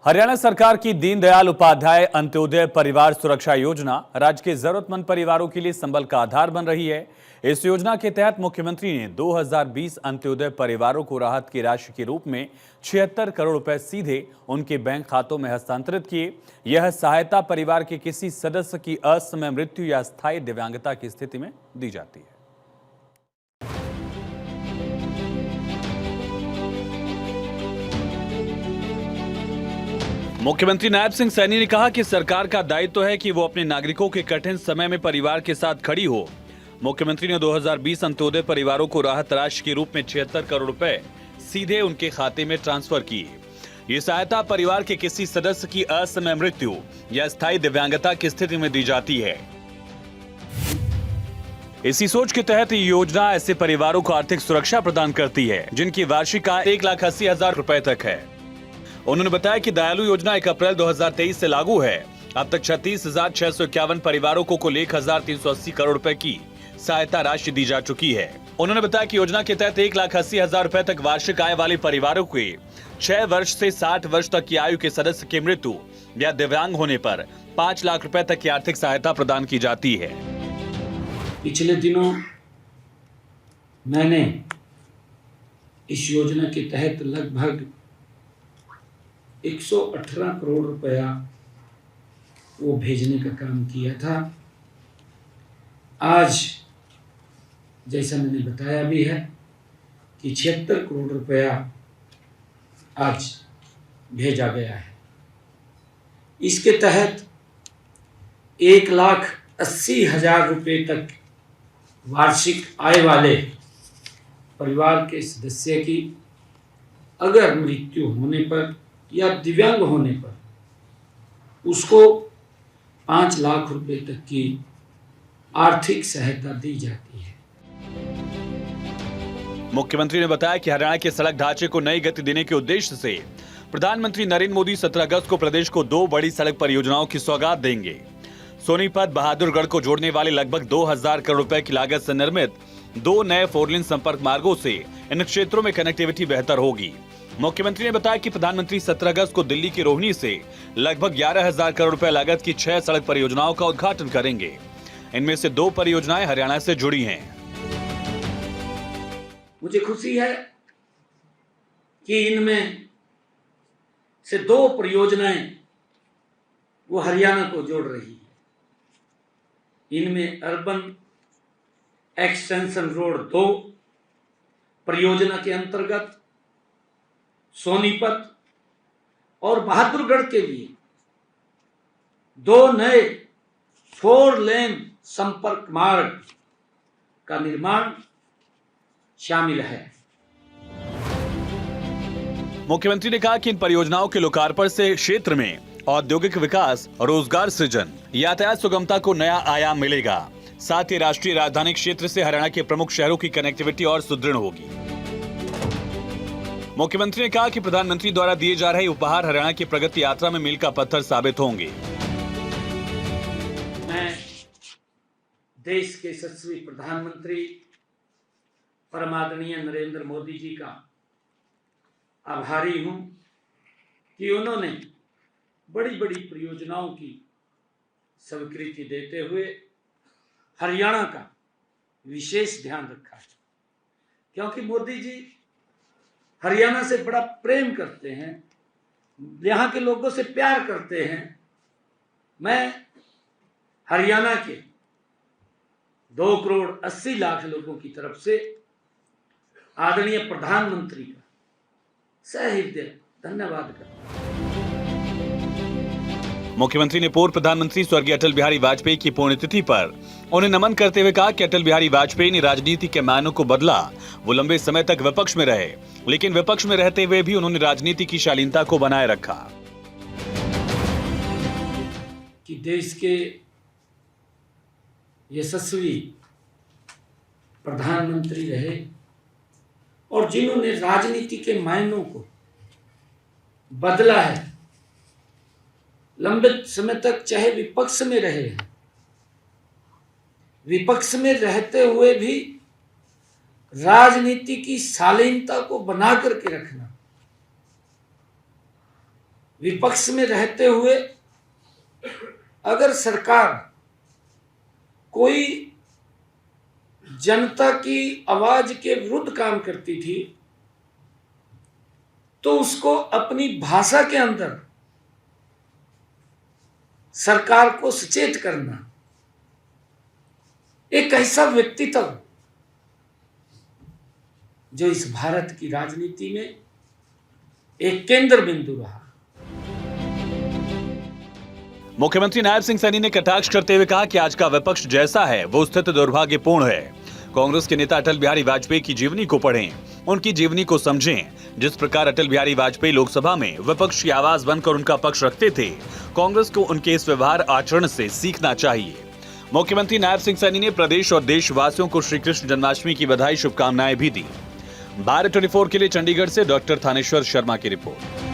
हरियाणा सरकार की दीनदयाल उपाध्याय अंत्योदय परिवार सुरक्षा योजना राज्य के जरूरतमंद परिवारों के लिए संबल का आधार बन रही है। इस योजना के तहत मुख्यमंत्री ने 2020 अंत्योदय परिवारों को राहत की राशि के रूप में 76 करोड़ रुपए सीधे उनके बैंक खातों में हस्तांतरित किए। यह सहायता परिवार के किसी सदस्य की असमय मृत्यु या स्थायी दिव्यांगता की स्थिति में दी जाती है। मुख्यमंत्री नायब सिंह सैनी ने कहा कि सरकार का दायित्व है कि वो अपने नागरिकों के कठिन समय में परिवार के साथ खड़ी हो। मुख्यमंत्री ने 2020 अंत्योदय परिवारों को राहत राशि के रूप में 76 करोड़ रुपए सीधे उनके खाते में ट्रांसफर किए। ये सहायता परिवार के किसी सदस्य की असमय मृत्यु या स्थायी दिव्यांगता की स्थिति में दी जाती है। इसी सोच के तहत ये योजना ऐसे परिवारों को आर्थिक सुरक्षा प्रदान करती है जिनकी वार्षिक आय 1,80,000 रुपए तक है। उन्होंने बताया कि दयालु योजना 1 अप्रैल 2023 से लागू है। अब तक 36,651 परिवारों को कुल 1,380 करोड़ रुपए की सहायता राशि दी जा चुकी है। उन्होंने बताया कि योजना के तहत 1,80,000 रुपए तक वार्षिक आय वाले परिवारों के 6 वर्ष से 60 वर्ष तक की आयु के सदस्य की मृत्यु या दिव्यांग होने पर 5 लाख रुपए तक की आर्थिक सहायता प्रदान की जाती है। पिछले दिनों मैंने इस योजना के तहत लगभग 118 करोड़ रुपया वो भेजने का काम किया था। आज जैसा मैंने बताया भी है कि 76 करोड़ रुपया आज भेजा गया है। इसके तहत 1,80,000 रुपये तक वार्षिक आय वाले परिवार के सदस्य की अगर मृत्यु होने पर या दिव्यांग होने पर उसको 5 लाख रुपए तक की आर्थिक सहायता दी जाती है। मुख्यमंत्री ने बताया कि हरियाणा के सड़क ढांचे को नई गति देने के उद्देश्य से प्रधानमंत्री नरेंद्र मोदी 17 अगस्त को प्रदेश को 2 बड़ी सड़क परियोजनाओं की सौगात देंगे। सोनीपत बहादुरगढ़ को जोड़ने वाले लगभग 2,000 करोड़ रुपए की लागत से निर्मित 2 नए 4 लेन संपर्क मार्गों से इन क्षेत्रों में कनेक्टिविटी बेहतर होगी। मुख्यमंत्री ने बताया कि प्रधानमंत्री 17 अगस्त को दिल्ली की रोहिणी से लगभग 11,000 करोड़ रुपए लागत की 6 सड़क परियोजनाओं का उद्घाटन करेंगे। इनमें से 2 परियोजनाएं हरियाणा से जुड़ी हैं। मुझे खुशी है कि इनमें से 2 परियोजनाएं वो हरियाणा को जोड़ रही है। इनमें अर्बन एक्सटेंशन रोड 2 परियोजना के अंतर्गत सोनीपत और बहादुरगढ़ के लिए 2 नए 4 लेन संपर्क मार्ग का निर्माण शामिल है। मुख्यमंत्री ने कहा कि इन परियोजनाओं के लोकार्पण से क्षेत्र में औद्योगिक विकास, रोजगार सृजन, यातायात सुगमता को नया आयाम मिलेगा। साथ ही राष्ट्रीय राजधानी क्षेत्र से हरियाणा के प्रमुख शहरों की कनेक्टिविटी और सुदृढ़ होगी। मुख्यमंत्री ने कहा कि प्रधानमंत्री द्वारा दिए जा रहे उपहार हरियाणा की प्रगति यात्रा में मील का पत्थर साबित होंगे। मैं देश के यशस्वी प्रधानमंत्री परमादरणीय नरेंद्र मोदी जी का आभारी हूं कि उन्होंने बड़ी बड़ी परियोजनाओं की स्वीकृति देते हुए हरियाणा का विशेष ध्यान रखा है, क्योंकि मोदी जी हरियाणा से बड़ा प्रेम करते हैं, यहाँ के लोगों से प्यार करते हैं। मैं हरियाणा के 2,80,00,000 लोगों की तरफ से आदरणीय प्रधानमंत्री का सहृदय धन्यवाद करता हूं। मुख्यमंत्री ने पूर्व प्रधानमंत्री स्वर्गीय अटल बिहारी वाजपेयी की पुण्यतिथि पर उन्हें नमन करते हुए कहा कि अटल बिहारी वाजपेयी ने राजनीति के मायनों को बदला। वो लंबे समय तक विपक्ष में रहे, लेकिन विपक्ष में रहते हुए भी उन्होंने राजनीति की शालीनता को बनाए रखा। कि देश के यशस्वी प्रधानमंत्री रहे और जिन्होंने राजनीति के मायनों को बदला है, लंबे समय तक चाहे विपक्ष में रहे हैं, विपक्ष में रहते हुए भी राजनीति की शालीनता को बना करके रखना विपक्ष में रहते हुए अगर सरकार कोई जनता की आवाज के विरुद्ध काम करती थी तो उसको अपनी भाषा के अंदर सरकार को सचेत करना, एक ऐसा व्यक्तित्व जो इस भारत की राजनीति में एक केंद्र बिंदु रहा। मुख्यमंत्री नायब सिंह सैनी ने कटाक्ष करते हुए कहा कि आज का विपक्ष जैसा है वो स्थिति दुर्भाग्यपूर्ण है। कांग्रेस के नेता अटल बिहारी वाजपेयी की जीवनी को पढ़ें, उनकी जीवनी को समझें। जिस प्रकार अटल बिहारी वाजपेयी लोकसभा में विपक्ष की आवाज बनकर उनका पक्ष रखते थे, कांग्रेस को उनके इस व्यवहार आचरण से सीखना चाहिए। मुख्यमंत्री नायब सिंह सैनी ने प्रदेश और देशवासियों को श्री कृष्ण जन्माष्टमी की बधाई शुभकामनाएं भी दी। भारत 24 के लिए चंडीगढ़ से डॉक्टर थानेश्वर शर्मा की रिपोर्ट।